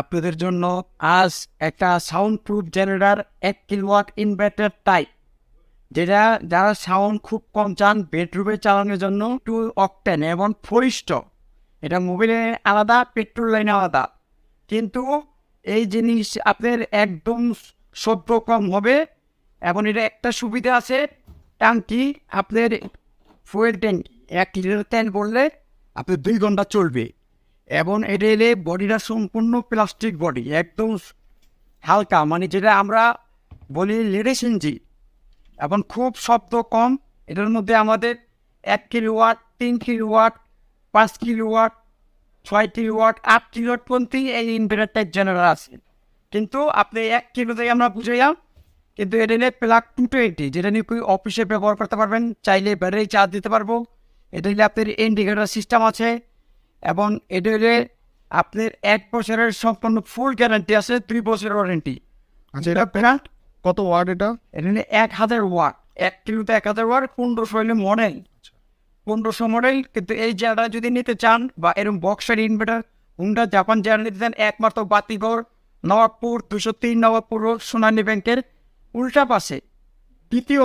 আপনাদের জন্য আজ একটা sound proof generator 1 kilowatt inverter type, যেটা যারা সাউন্ড খুব কম চান বেডরুমে চালানোর জন্য 2 অক্টেন এবং 4 স্ট্রোক। এটা মোবিলে আলাদা, পেট্রোল লাইনে আলাদা, কিন্তু এই জিনিস আপনার একদম শব্দ কম হবে। এবং এটা একটা সুবিধা আছে, ট্যাঙ্কি আপনার ফুয়েল ট্যাঙ্কি 1 লিটার তেল বললে আপনার 2 ঘন্টা চলবে। এবং এটা এলে বডিটা সম্পূর্ণ প্লাস্টিক বডি, একদম হালকা, মানে যেটা আমরা বলি লেডিস ইঞ্জিন, এবং খুব শব্দ কম। এটার মধ্যে আমাদের 1 kilowatt, 3 kilowatt, 5 kilowatt, 6 kilowatt, 8 kilowatt পর্যন্ত এই ইনভার্টার টাইপ জেনারেটর আছে। কিন্তু আপনি 1 কিলো থেকে আমরা বুঝাইলাম, কিন্তু এটা নিয়ে প্লাগ 220, যেটা নিয়ে অফিসে ব্যবহার করতে পারবেন, চাইলে ব্যাটারি চার্জ দিতে পারবো। এটা নিয়ে আপনার ইন্ডিকেটর সিস্টেম আছে, এবং এটা হলে আপনার 1 বছরের সম্পূর্ণ ফুল গ্যারান্টি আছে, 2 বছরের ওয়ারেন্টি। আচ্ছা, এটা প্যান্ট কত ওয়াট? এটা নিলে 1000 ওয়াট, 1 কিলোতে 1000 ওয়াট, 1500 হলে মডেল, 1500 মডেল। কিন্তু এই জায়গাটা যদি নিতে চান বা এরকম বক্সের ইনভার্টার হুন্ডা জাপান যারা নিতে চান, একমাত্র বাতিঘর, নবাবপুর 203 নবাবপুর রোড, সোনালী ব্যাংকের উল্টা পাশে দ্বিতীয়